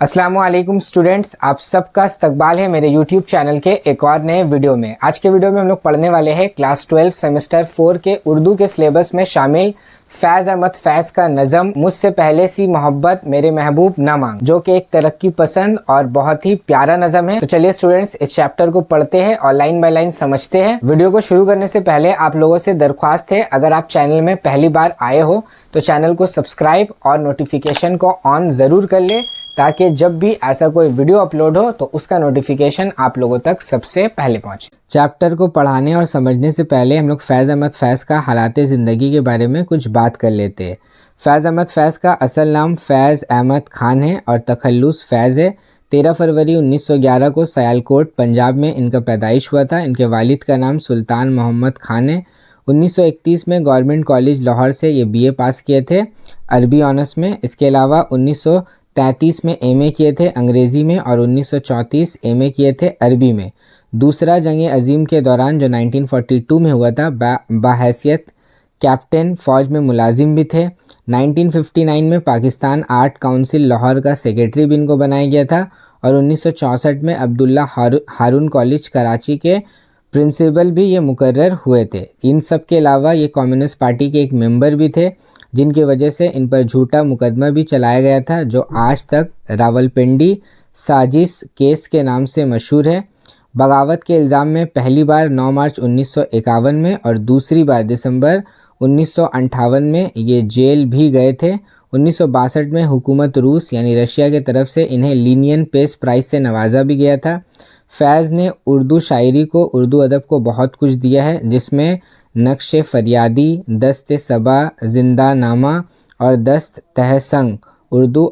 अस्सलामुअलैकुम स्टूडेंट्स, आप सबका इस्तकबाल है मेरे YouTube चैनल के एक और नए वीडियो में। आज के वीडियो में हम लोग पढ़ने वाले हैं क्लास 12 सेमेस्टर 4 के उर्दू के सिलेबस में शामिल फैज़ अहमद फैज़ का नज़म मुझसे पहले सी मोहब्बत मेरे महबूब न मांग, जो कि एक तरक्की पसंद और बहुत ही प्यारा नज़म है। तो चलिए स्टूडेंट्स, इस चैप्टर को पढ़ते हैं और लाइन बाय लाइन समझते हैं। वीडियो को शुरू करने से पहले आप लोगों से दरख्वास्त है, अगर आप चैनल में पहली बार आए हो तो चैनल को सब्सक्राइब और नोटिफिकेशन को ऑन ज़रूर कर ले, ताकि जब भी ऐसा कोई वीडियो अपलोड हो तो उसका नोटिफिकेशन आप लोगों तक सबसे पहले पहुंचे। चैप्टर को पढ़ाने और समझने से पहले हम लोग फैज़ अहमद फैज़ का हालात ज़िंदगी के बारे में कुछ बात कर लेते हैं। फैज़ अहमद फैज़ का असल नाम फैज़ अहमद खान है और तखल्लुस फैज़ है। 13 फरवरी 1911 को सियालकोट पंजाब में इनका पैदाइश हुआ था। इनके वालिद का नाम सुल्तान मोहम्मद खान है। 1931 में गवर्नमेंट कॉलेज लाहौर से ये BA पास किए थे अरबी ऑनर्स में। इसके अलावा 1933 में MA किए थे अंग्रेज़ी में और 1934 MA किए थे अरबी में। दूसरा जंग अज़ीम के दौरान जो 1942 में हुआ था बाहैसियत कैप्टन फ़ौज में मुलाजिम भी थे। 1959 में पाकिस्तान आर्ट काउंसिल लाहौर का सेक्रेटरी भी इनको बनाया गया था और 1964 में अब्दुल्ला हारून कॉलेज कराची के प्रिंसिपल भी ये मुकर्रर हुए थे। इन सब के अलावा ये कम्युनिस्ट पार्टी के एक मेंबर भी थे, जिनकी वजह से इन पर झूठा मुकदमा भी चलाया गया था, जो आज तक रावलपिंडी साजिश केस के नाम से मशहूर है। बगावत के इल्ज़ाम में पहली बार 9 मार्च 1951 में और दूसरी बार दिसंबर 1958 में ये जेल भी गए थे। 1962 में हुकूमत रूस यानी रशिया की तरफ से इन्हें लीनियन पेस प्राइज़ से नवाजा भी गया था। फैज़ ने उर्दू शायरी को, उर्दू अदब को बहुत कुछ दिया है, जिसमें नक्श फरियादी, दस्त सबा, जिंदा नामा और दस्त तहसंग उर्दू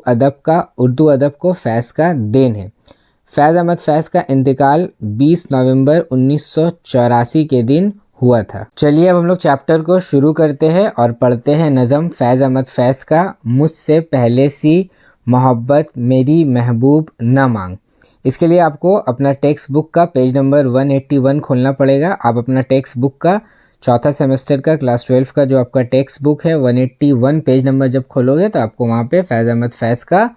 अदब को फैज़ का देन है। फैज़ अहमद फैज़ का इंतकाल 20 नवंबर 1984 के दिन हुआ था। चलिए अब हम लोग चैप्टर को शुरू करते हैं और पढ़ते हैं नज़म फैज़ अहमद फैज़ का मुझसे पहले सी मोहब्बत मेरी महबूब न मांग। इसके लिए आपको अपना टेक्स्ट बुक का पेज नंबर 181 खोलना पड़ेगा। आप अपना टेक्स्ट बुक का चौथा सेमेस्टर का क्लास 12 का जो आपका टेक्स्ट बुक है 181 पेज नंबर जब खोलोगे तो आपको वहाँ पे फैज़ अहमद फैज़ का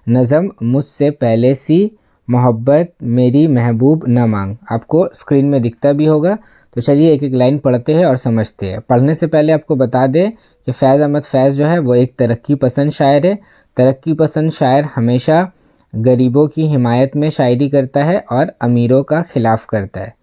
नज़म मुझसे पहले सी मोहब्बत मेरी महबूब न मांग आपको स्क्रीन में दिखता भी होगा। तो चलिए एक एक लाइन पढ़ते हैं और समझते हैं। पढ़ने से पहले आपको बता दें कि फैज़ अहमद फैज़ जो है वो एक तरक्की पसंद शायर है। तरक्की पसंद शायर हमेशा गरीबों की हिमायत में शायरी करता है और अमीरों का खिलाफ करता है।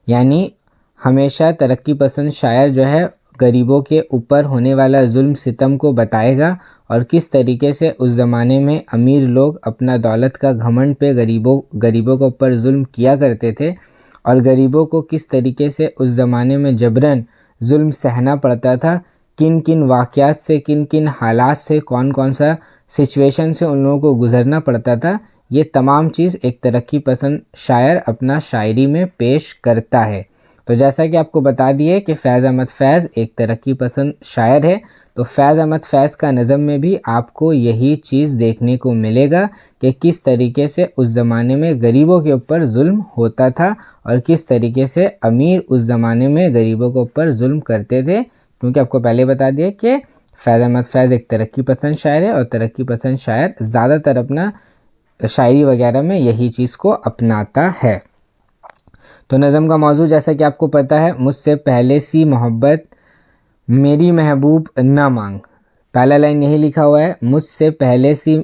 यानी हमेशा तरक्की पसंद शायर जो है गरीबों के ऊपर होने वाला जुल्म सितम को बताएगा और किस तरीके से उस ज़माने में अमीर लोग अपना दौलत का घमंड पे गरीबों के ऊपर जुल्म किया करते थे और गरीबों को किस तरीके से उस ज़माने में जबरन जुल्म सहना पड़ता था, किन किन वाक़यात से, किन किन हालात से, कौन कौन सा सिचुएशन से उन लोगों को गुज़रना पड़ता था। ये तमाम चीज़ एक तरक्की पसंद शायर अपना शायरी में पेश करता है। तो जैसा कि आपको बता दिए कि फैज़ अहमद फैज़ एक तरक्की पसंद शायर है, तो फैज़ अहमद फैज़ का नज़म में भी आपको यही चीज़ देखने को मिलेगा कि किस तरीके से उस ज़माने में गरीबों के ऊपर जुल्म होता था और किस तरीके से अमीर उस ज़माने में गरीबों के ऊपर जुल्म करते थे। क्योंकि आपको पहले बता दिया कि फैज़ अहमद फैज़ एक तरक्की पसंद शायर है और तरक्की पसंद शायर ज़्यादातर अपना शायरी वगैरह में यही चीज़ को अपनाता है। तो नज़म का मौजू जैसा कि आपको पता है, मुझसे पहले सी मोहब्बत मेरी महबूब न मांग। पहला लाइन यही लिखा हुआ है, मुझसे पहले सी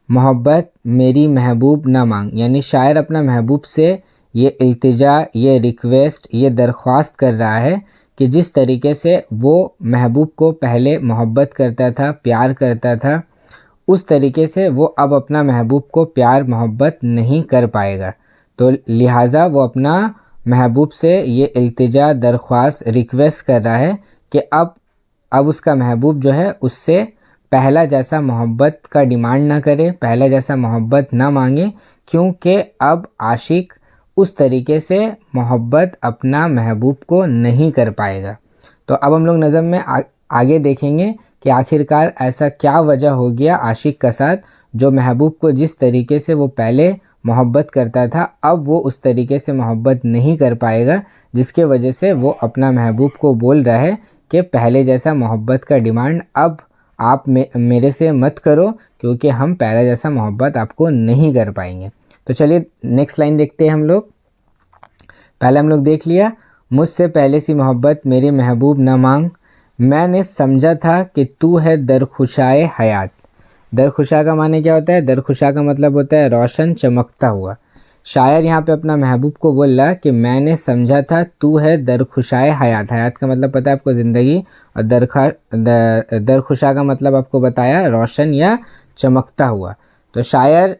मोहब्बत मेरी महबूब न मांग। यानी शायर अपना महबूब से ये इल्तिजा, ये रिक्वेस्ट, ये दरख्वास्त कर रहा है कि जिस तरीके से वो महबूब को पहले मोहब्बत करता था, प्यार करता था, उस तरीके से वो अब अपना महबूब को प्यार मोहब्बत नहीं कर पाएगा। तो लिहाजा वो अपना महबूब से ये इल्तिजा, दरख्वास्त, रिक्वेस्ट कर रहा है कि अब उसका महबूब जो है उससे पहला जैसा मोहब्बत का डिमांड ना करे, पहला जैसा मोहब्बत ना मांगे, क्योंकि अब आशिक उस तरीके से मोहब्बत अपना महबूब को नहीं कर पाएगा। तो अब हम लोग नज़म में आगे देखेंगे कि आखिरकार ऐसा क्या वजह हो गया आशिक का साथ, जो महबूब को जिस तरीके से वो पहले मोहब्बत करता था अब वो उस तरीके से मोहब्बत नहीं कर पाएगा, जिसके वजह से वो अपना महबूब को बोल रहा है कि पहले जैसा मोहब्बत का डिमांड अब आप मेरे से मत करो, क्योंकि हम पहले जैसा मोहब्बत आपको नहीं कर पाएंगे। तो चलिए नेक्स्ट लाइन देखते हैं हम लोग। पहले हम लोग देख लिया, मुझसे पहले सी मोहब्बत मेरे महबूब न मांग, मैंने समझा था कि तू है दरखुशाए हयात। दरखुशा का माने क्या होता है? दरखुशा का मतलब होता है रोशन चमकता हुआ। शायर यहाँ पे अपना महबूब को बोल रहा कि मैंने समझा था तू है दरखुशाए हयात। हयात का मतलब पता है आपको ज़िंदगी, और दरखुशा का मतलब आपको बताया रोशन या चमकता हुआ। तो शायर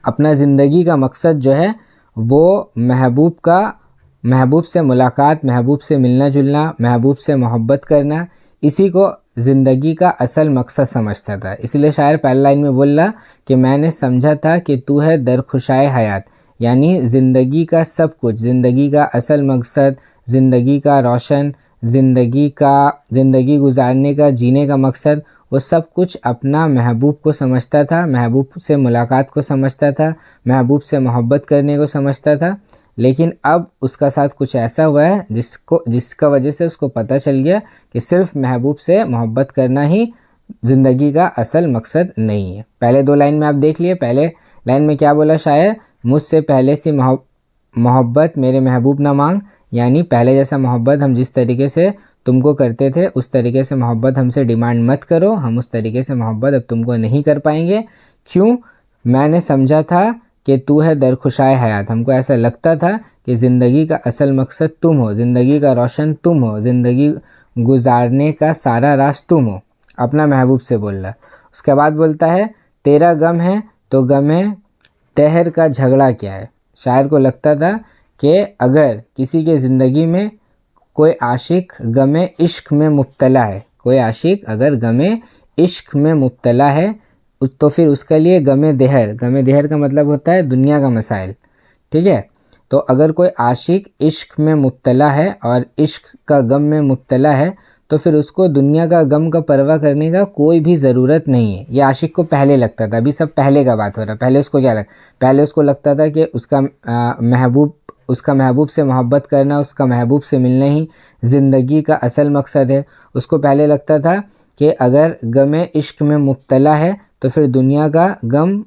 अपना ज़िंदगी का मकसद जो है वो महबूब से मुलाकात, महबूब से मिलना जुलना, महबूब से मोहब्बत करना, इसी को ज़िंदगी का असल मकसद समझता था। इसलिए शायर पहली लाइन में बोल रहा कि मैंने समझा था कि तू है दरखुशाए हयात, यानी ज़िंदगी का सब कुछ, ज़िंदगी का असल मकसद, ज़िंदगी का रोशन, ज़िंदगी गुजारने का, जीने का मकसद, वो सब कुछ अपना महबूब को समझता था, महबूब से मुलाकात को समझता था, महबूब से मोहब्बत करने को समझता था। लेकिन अब उसका साथ कुछ ऐसा हुआ है जिसका वजह से उसको पता चल गया कि सिर्फ महबूब से मोहब्बत करना ही ज़िंदगी का असल मकसद नहीं है। पहले दो लाइन में आप देख लिए, पहले लाइन में क्या बोला शायर, मुझसे पहले सी मोहब्बत मेरे महबूब ना मांग, यानी पहले जैसा मोहब्बत हम जिस तरीके से तुमको करते थे उस तरीके से मोहब्बत हमसे डिमांड मत करो, हम उस तरीके से मोहब्बत अब तुमको नहीं कर पाएंगे। क्यों? मैंने समझा था कि तू है दरखुशाए हयात, हमको ऐसा लगता था कि ज़िंदगी का असल मकसद तुम हो, ज़िंदगी का रोशन तुम हो, ज़िंदगी गुजारने का सारा राज तुम हो। अपना महबूब से बोल रहा। उसके बाद बोलता है, तेरा गम है तो गम है तहर का झगड़ा क्या है। शायर को लगता था कि अगर किसी के ज़िंदगी में कोई आशिक गमे इश्क में मुब्तला है, कोई आशिक अगर गमे इश्क में मुब्तला है तो फिर उसके लिए गमे देहर का मतलब होता है दुनिया का मसाइल, ठीक है। तो अगर कोई आशिक इश्क में मुब्तला है और इश्क का गम में मुब्तला है तो फिर उसको दुनिया का गम का परवाह करने का कोई भी ज़रूरत नहीं है। ये आशिक को पहले लगता था, अभी सब पहले का बात हो रहा है। पहले उसको क्या पहले उसको लगता था कि उसका महबूब से मोहब्बत करना, उसका महबूब से मिलना ही ज़िंदगी का असल मकसद है। उसको पहले लगता था कि अगर गमे इश्क में मुब्तला है तो फिर दुनिया का गम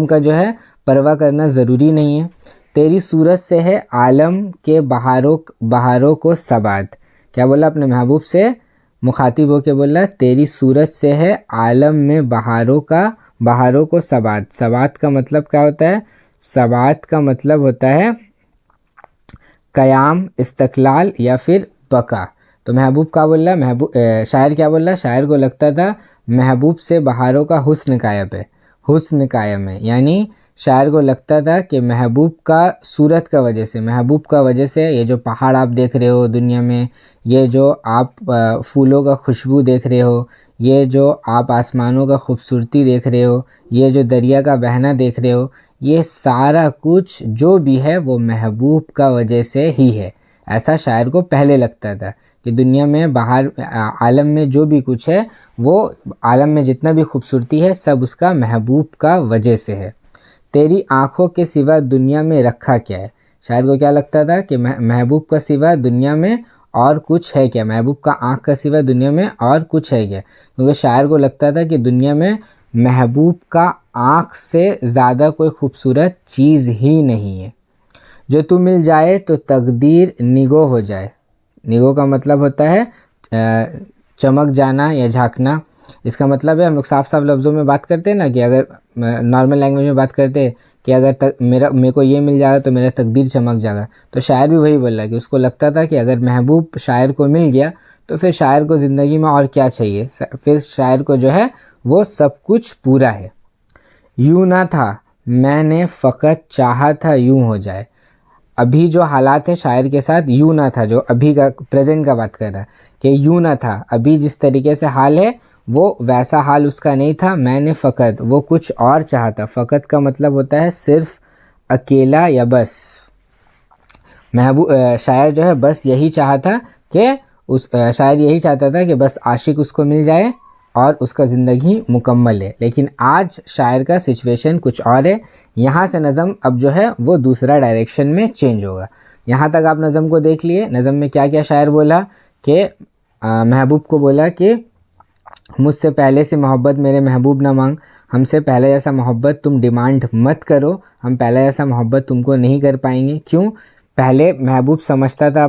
का जो है परवाह करना ज़रूरी नहीं है। तेरी सूरत से है आलम के बहारों को सबात। क्या बोला? अपने महबूब से मुखातिब होके बोला, तेरी सूरत से है आलम में बहारों को सबात। सबात का मतलब क्या होता है? सबात का मतलब होता है कयाम, इस्तकलाल या फिर बका। तो महबूब क्या बोल रहा? शायर क्या बोल रहा? शायर को लगता था महबूब से बहारों का हुस्न कायम है, यानी शायर को लगता था कि महबूब का सूरत का वजह से ये जो पहाड़ आप देख रहे हो दुनिया में, ये जो आप फूलों का खुशबू देख रहे हो, ये जो आप आसमानों का खूबसूरती देख रहे हो, ये जो दरिया का बहना देख रहे हो, ये सारा कुछ जो भी है वो महबूब का वजह से ही है। ऐसा शायर को पहले लगता था कि दुनिया में बाहर आलम में जो भी कुछ है, वो आलम में जितना भी खूबसूरती है सब उसका महबूब का वजह से है। तेरी आँखों के सिवा दुनिया में रखा क्या है। शायर को क्या लगता था कि महबूब का सिवा दुनिया में और कुछ है क्या, महबूब का आँख का सिवा दुनिया में और कुछ है क्या। क्योंकि शायर को लगता था कि दुनिया में महबूब का आँख से ज़्यादा कोई खूबसूरत चीज़ ही नहीं है। जो तू मिल जाए तो तकदीर निगो हो जाए। निगो का मतलब होता है चमक जाना या झांकना। इसका मतलब है, हम लोग साफ साफ लफ्ज़ों में बात करते हैं ना, कि अगर नॉर्मल लैंग्वेज में बात करते हैं कि अगर मेरे को ये मिल जाएगा तो मेरा तकदीर चमक जाएगा। तो शायर भी वही बोल रहा है कि उसको लगता था कि अगर महबूब शायर को मिल गया तो फिर शायर को ज़िंदगी में और क्या चाहिए, फिर शायर को जो है वो सब कुछ पूरा है। यूँ ना था मैंने फ़कत चाहा था यूँ हो जाए। अभी जो हालात है शायर के साथ, यूँ ना था, जो अभी का प्रेजेंट का बात कर रहा है कि यूँ ना था, अभी जिस तरीके से हाल है वो वैसा हाल उसका नहीं था। मैंने फ़कत, वो कुछ और चाहता। फ़कत का मतलब होता है सिर्फ, अकेला या बस। शायर जो है बस यही चाहता कि शायर यही चाहता था कि बस आशिक उसको मिल जाए और उसका ज़िंदगी मुकम्मल है। लेकिन आज शायर का सिचुएशन कुछ और है। यहाँ से नज़म अब जो है वो दूसरा डायरेक्शन में चेंज होगा। यहाँ तक आप नज़म को देख लिए। नज़म में क्या क्या शायर बोला कि महबूब को बोला कि मुझसे पहले से मोहब्बत मेरे महबूब ना मांग, हमसे पहले जैसा मोहब्बत तुम डिमांड मत करो, हम पहले जैसा मोहब्बत तुमको नहीं कर पाएंगे। क्यों? पहले महबूब समझता था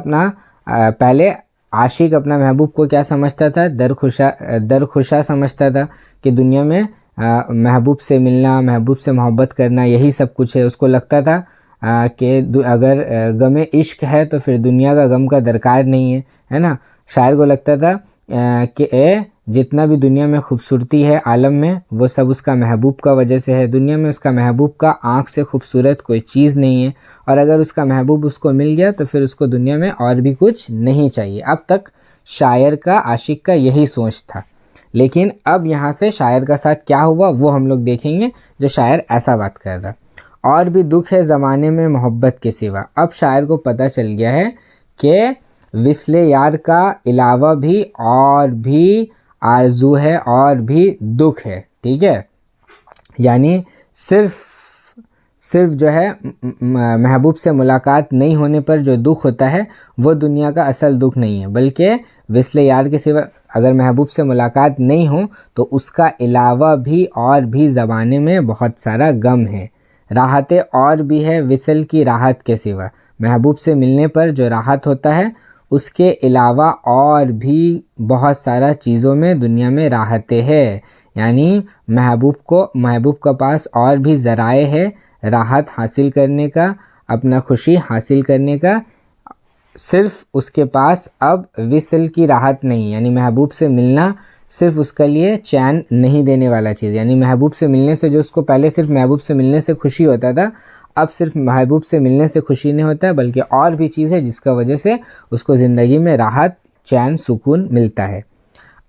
पहले आशिक अपना महबूब को क्या समझता था? दरखुशा समझता था कि दुनिया में महबूब से मिलना, महबूब से मोहब्बत करना यही सब कुछ है। उसको लगता था कि अगर गमे इश्क है तो फिर दुनिया का गम का दरकार नहीं है ना। शायर को लगता था कि जितना भी दुनिया में खूबसूरती है आलम में, वो सब उसका महबूब का वजह से है। दुनिया में उसका महबूब का आँख से खूबसूरत कोई चीज़ नहीं है, और अगर उसका महबूब उसको मिल गया तो फिर उसको दुनिया में और भी कुछ नहीं चाहिए। अब तक शायर का, आशिक का यही सोच था। लेकिन अब यहाँ से शायर का साथ क्या हुआ वो हम लोग देखेंगे, जो शायर ऐसा बात कर रहा। और भी दुख है ज़माने में मोहब्बत के सिवा। अब शायर को पता चल गया है कि विस्ले यार का अलावा भी और भी आरजू है और भी दुख है। ठीक है, यानी सिर्फ जो है महबूब से मुलाकात नहीं होने पर जो दुख होता है वो दुनिया का असल दुख नहीं है, बल्कि विस्ले यार के सिवा अगर महबूब से मुलाकात नहीं हो तो उसका अलावा भी और भी ज़माने में बहुत सारा गम है। राहतें और भी है विसल की राहत के सिवा। महबूब से मिलने पर जो राहत होता है उसके अलावा और भी बहुत सारा चीज़ों में दुनिया में राहतें हैं। यानी महबूब का पास और भी ज़राए है राहत हासिल करने का, अपना खुशी हासिल करने का। सिर्फ उसके पास अब विसल की राहत नहीं, यानी महबूब से मिलना सिर्फ उसके लिए चैन नहीं देने वाला चीज़। यानी महबूब से मिलने से जो उसको पहले सिर्फ महबूब से मिलने से खुशी होता था, अब सिर्फ महबूब से मिलने से खुशी नहीं होता है, बल्कि और भी चीज़ है जिसका वजह से उसको ज़िंदगी में राहत, चैन, सुकून मिलता है।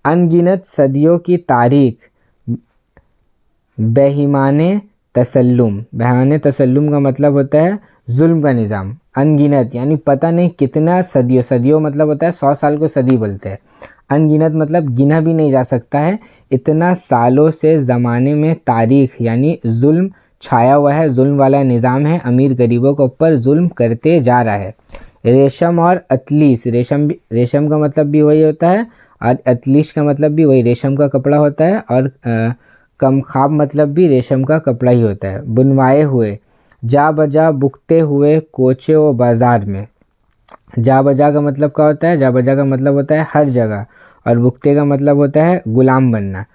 अनगिनत सदियों की तारीख बेईमाने तसल्लुम का मतलब होता है जुल्म का निज़ाम। अनगिनत यानी पता नहीं कितना, सदियों मतलब होता है 100 साल को सदी बोलते हैं। अनगिनत मतलब गिना भी नहीं जा सकता है, इतना सालों से ज़माने में तारीख यानी जुल्म छाया हुआ है, जुल्म वाला निज़ाम है, अमीर गरीबों के ऊपर जुल्म करते जा रहा है। रेशम और अतलीस, रेशम का मतलब भी वही होता है और अतलीस का मतलब भी वही रेशम का कपड़ा होता है, और कमखाब मतलब भी रेशम का कपड़ा ही होता है। बुनवाए हुए, जा बजा बुकते हुए कोचे व बाज़ार में। जा बजा का मतलब क्या होता है? जा बजा का मतलब होता है हर जगह, और बुकते का मतलब होता है गुलाम बनना।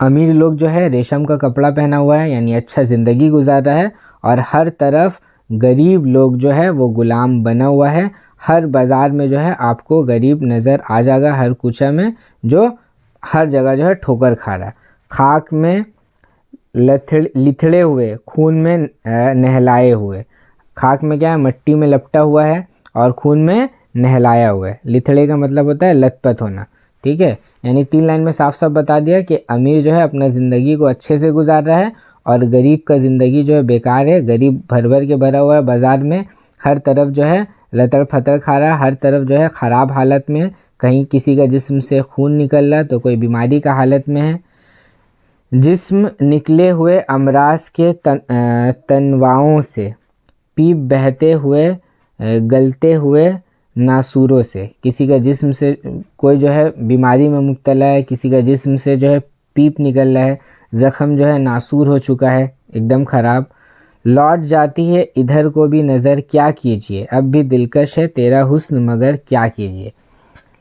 अमीर लोग जो है रेशम का कपड़ा पहना हुआ है, यानी अच्छा ज़िंदगी गुजार रहा है, और हर तरफ गरीब लोग जो है वो गुलाम बना हुआ है। हर बाज़ार में जो है आपको गरीब नज़र आ जाएगा, हर कूचा में जो हर जगह जो है ठोकर खा रहा है। खाक में लिथड़े हुए, खून में नहलाए हुए। खाक में क्या है? मिट्टी में लपटा हुआ है, और खून में नहलाया हुआ है। लिथड़े का मतलब होता है लथपथ होना। ठीक है, यानी 3 लाइन में साफ साफ बता दिया कि अमीर जो है अपना ज़िंदगी को अच्छे से गुजार रहा है, और गरीब का ज़िंदगी जो है बेकार है। गरीब भर भर के भरा हुआ है बाज़ार में, हर तरफ जो है लतर फतर खा रहा है, हर तरफ जो है ख़राब हालत में। कहीं किसी का जिस्म से खून निकल रहा है तो कोई बीमारी का हालत में है। जिस्म निकले हुए अमराज के तनवाओं से, पीप बहते हुए गलते हुए नासूरों से। किसी का जिस्म से कोई जो है बीमारी में मुब्तला है, किसी का जिस्म से जो है पीप निकल रहा है, ज़ख़म जो है नासूर हो चुका है, एकदम ख़राब। लौट जाती है इधर को भी नज़र क्या कीजिए, अब भी दिलकश है तेरा हुस्न मगर क्या कीजिए।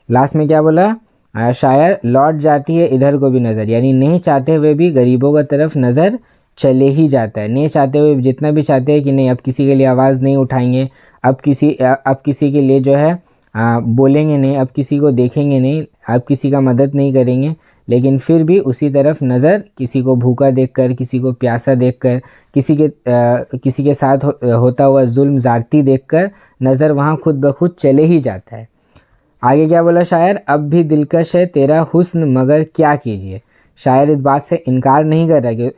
लास्ट में क्या बोला शायर? लौट जाती है इधर को भी नज़र, यानी नहीं चाहते हुए भी गरीबों की तरफ नज़र चले ही जाता है। नहीं चाहते हुए जितना भी चाहते हैं कि नहीं अब किसी के लिए आवाज़ नहीं उठाएंगे, अब किसी के लिए जो है बोलेंगे नहीं, अब किसी को देखेंगे नहीं, अब किसी का मदद नहीं करेंगे, लेकिन फिर भी उसी तरफ नज़र, किसी को भूखा देखकर, किसी को प्यासा देखकर, किसी के साथ होता हुआ जुल्म ज़्यादती देखकर नज़र वहाँ खुद ब खुद चले ही जाता है। आगे क्या बोला शायर? अब भी दिलकश है तेरा हुस्न मगर क्या कीजिए। शायर इस बात से इनकार नहीं कर रहा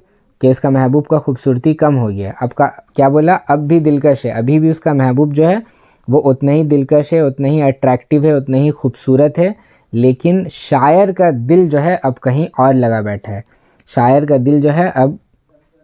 कि उसका महबूब का खूबसूरती कम हो गया। अब क्या बोला? अब भी दिलकश है, अभी भी उसका महबूब जो है वो उतना ही दिलकश है, उतना ही अट्रैक्टिव है, उतना ही खूबसूरत है, लेकिन शायर का दिल जो है अब कहीं और लगा बैठा है। शायर का दिल जो है अब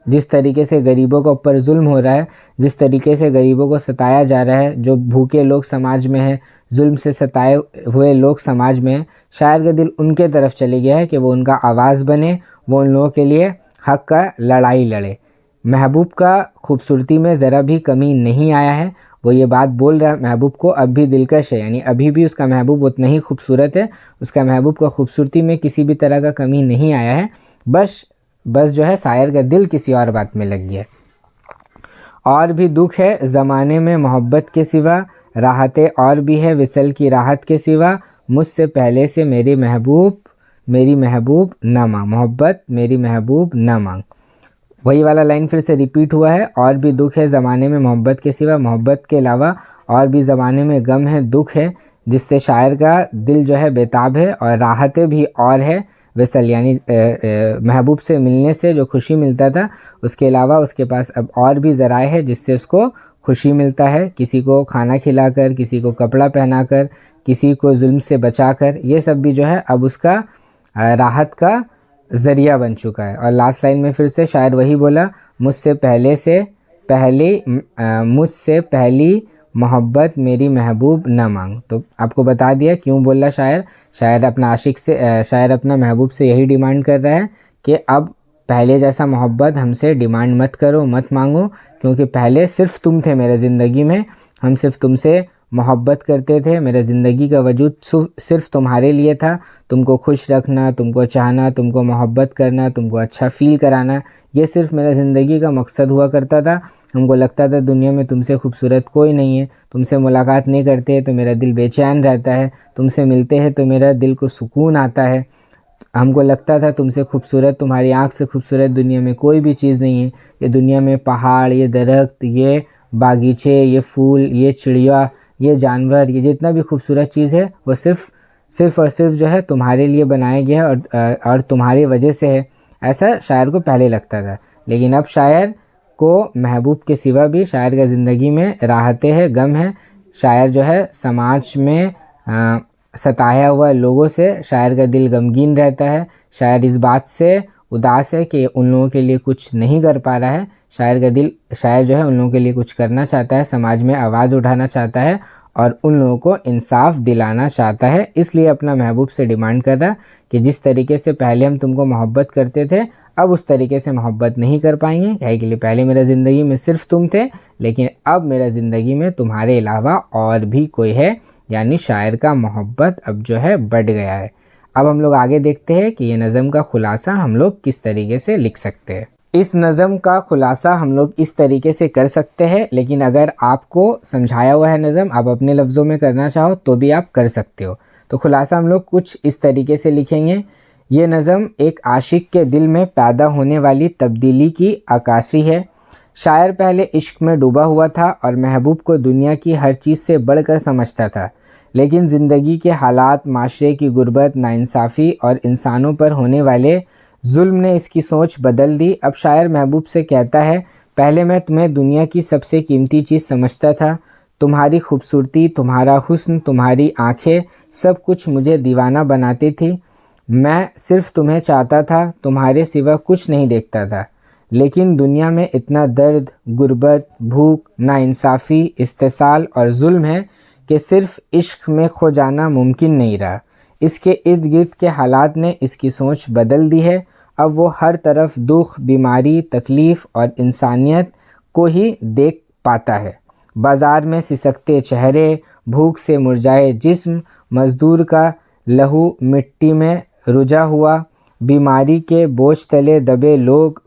जिस तरीके से गरीबों के ऊपर जुल्म हो रहा है, जिस तरीके से गरीबों को सताया जा रहा है, जो भूखे लोग समाज में हैं, जुल्म से सताए हुए लोग समाज में हैं, शायर का दिल उनके तरफ चले गया है कि वो उनका आवाज़ बने, वो उन लोगों के लिए हक़ का लड़ाई लड़े। महबूब का खूबसूरती में ज़रा भी कमी नहीं आया है, वो ये बात बोल रहा है महबूब को अब भी दिलकश है, यानी अभी भी उसका महबूब उतना ही खूबसूरत है, उसका महबूब का खूबसूरती में किसी भी तरह का कमी नहीं आया है, बस जो है शायर का दिल किसी और बात में लग गया। और भी दुख है ज़माने में मोहब्बत के सिवा, राहतें और भी है विसल की राहत के सिवा, मुझसे पहले से मेरी महबूब न मांग, मोहब्बत मेरी महबूब न मांग। वही वाला लाइन फिर से रिपीट हुआ है, और भी दुख है ज़माने में मोहब्बत के सिवा, मोहब्बत के अलावा और भी ज़माने में गम है, दुख है, जिससे शायर का दिल जो है बेताब है। और राहतें भी और है विसल, यानी महबूब से मिलने से जो खुशी मिलता था, उसके अलावा उसके पास अब और भी ज़राए है जिससे उसको खुशी मिलता है, किसी को खाना खिलाकर, किसी को कपड़ा पहनाकर, किसी को जुल्म से बचाकर, ये सब भी जो है अब उसका राहत का ज़रिया बन चुका है। और लास्ट लाइन में फिर से शायर वही बोला, मुझसे पहली मोहब्बत मेरी महबूब न मांग। तो आपको बता दिया क्यों बोला शायर अपना आशिक से, शायर अपना महबूब से यही डिमांड कर रहा है कि अब पहले जैसा मोहब्बत हमसे डिमांड मत करो, मत मांगो, क्योंकि पहले सिर्फ तुम थे मेरे ज़िंदगी में, हम सिर्फ तुमसे मोहब्बत करते थे, मेरे ज़िंदगी का वजूद सिर्फ तुम्हारे लिए था, तुमको खुश रखना, तुमको चाहना, तुमको मोहब्बत करना, तुमको अच्छा फ़ील कराना, ये सिर्फ मेरा ज़िंदगी का मकसद हुआ करता था। हमको लगता था दुनिया में तुमसे खूबसूरत कोई नहीं है, तुमसे मुलाकात नहीं करते तो मेरा दिल बेचैन रहता है, तुमसे मिलते हैं तो मेरा दिल को सुकून आता है। हमको लगता था तुमसे खूबसूरत, तुम्हारी आँख से खूबसूरत दुनिया में कोई भी चीज़ नहीं है। ये दुनिया में पहाड़, ये दरख्त, ये बागीचे, ये फूल, ये चिड़िया, ये जानवर, ये जितना भी खूबसूरत चीज़ है वो सिर्फ और सिर्फ जो है तुम्हारे लिए बनाया गया है और तुम्हारी वजह से है, ऐसा शायर को पहले लगता था। लेकिन अब शायर को महबूब के सिवा भी शायर का ज़िंदगी में राहतें हैं, गम है। शायर जो है समाज में सताया हुआ लोगों से शायर का दिल गमगीन रहता है। शायर इस बात से उदास है कि उन लोगों के लिए कुछ नहीं कर पा रहा है। शायर जो है उन लोगों के लिए कुछ करना चाहता है, समाज में आवाज़ उठाना चाहता है और उन लोगों को इंसाफ दिलाना चाहता है। इसलिए अपना महबूब से डिमांड कर रहा कि जिस तरीके से पहले हम तुमको मोहब्बत करते थे, अब उस तरीके से मोहब्बत नहीं कर पाएंगे, क्या के लिए पहले मेरा ज़िंदगी में सिर्फ तुम थे, लेकिन अब मेरा ज़िंदगी में तुम्हारे अलावा और भी कोई है। यानी शायर का मोहब्बत अब जो है बढ़ गया है। अब हम लोग आगे देखते हैं कि ये नज़म का खुलासा हम लोग किस तरीके से लिख सकते हैं। इस नज़म का खुलासा हम लोग इस तरीके से कर सकते हैं, लेकिन अगर आपको समझाया हुआ है नज़म, आप अपने लफ्ज़ों में करना चाहो तो भी आप कर सकते हो। तो खुलासा हम लोग कुछ इस तरीके से लिखेंगे। ये नज़म एक आशिक के दिल में पैदा होने वाली तब्दीली की अक्कासी है। शायर पहले इश्क में डूबा हुआ था और महबूब को दुनिया की हर चीज़ से बढ़कर समझता था, लेकिन ज़िंदगी के हालात, माशरे की गुर्बत, नाइंसाफ़ी और इंसानों पर होने वाले जुल्म ने इसकी सोच बदल दी। अब शायर महबूब से कहता है, पहले मैं तुम्हें दुनिया की सबसे कीमती चीज़ समझता था। तुम्हारी खूबसूरती, तुम्हारा हुस्न, तुम्हारी आँखें, सब कुछ मुझे दीवाना बनाती थी। मैं सिर्फ तुम्हें चाहता था, तुम्हारे सिवा कुछ नहीं देखता था। लेकिन दुनिया में इतना दर्द, गुर्बत, भूख, नाइंसाफ़ी, इस्तेसाल और जुल्म है कि सिर्फ इश्क में खो जाना मुमकिन नहीं रहा। इसके इर्द गिर्द के हालात ने इसकी सोच बदल दी है। अब वो हर तरफ दुख, बीमारी, तकलीफ़ और इंसानियत को ही देख पाता है। बाज़ार में सिसकते चेहरे, भूख से मुरझाए जिस्म, मज़दूर का लहू मिट्टी में रुझा हुआ, बीमारी के बोझ तले दबे लोग,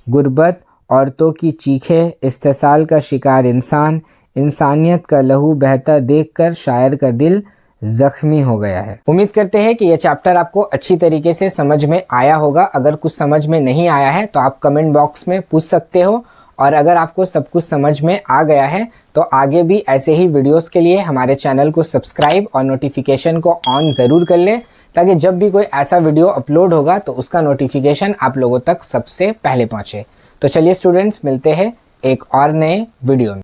गुर्बत औरतों की चीखें, इस्तेसाल का शिकार इंसान, इंसानियत का लहू बहता देखकर शायर का दिल ज़ख्मी हो गया है। उम्मीद करते हैं कि यह चैप्टर आपको अच्छी तरीके से समझ में आया होगा। अगर कुछ समझ में नहीं आया है तो आप कमेंट बॉक्स में पूछ सकते हो, और अगर आपको सब कुछ समझ में आ गया है तो आगे भी ऐसे ही वीडियोस के लिए हमारे चैनल को सब्सक्राइब और नोटिफिकेशन को ऑन ज़रूर कर लें, ताकि जब भी कोई ऐसा वीडियो अपलोड होगा तो उसका नोटिफिकेशन आप लोगों तक सबसे पहले पहुँचे। तो चलिए स्टूडेंट्स, मिलते हैं एक और नए वीडियो में।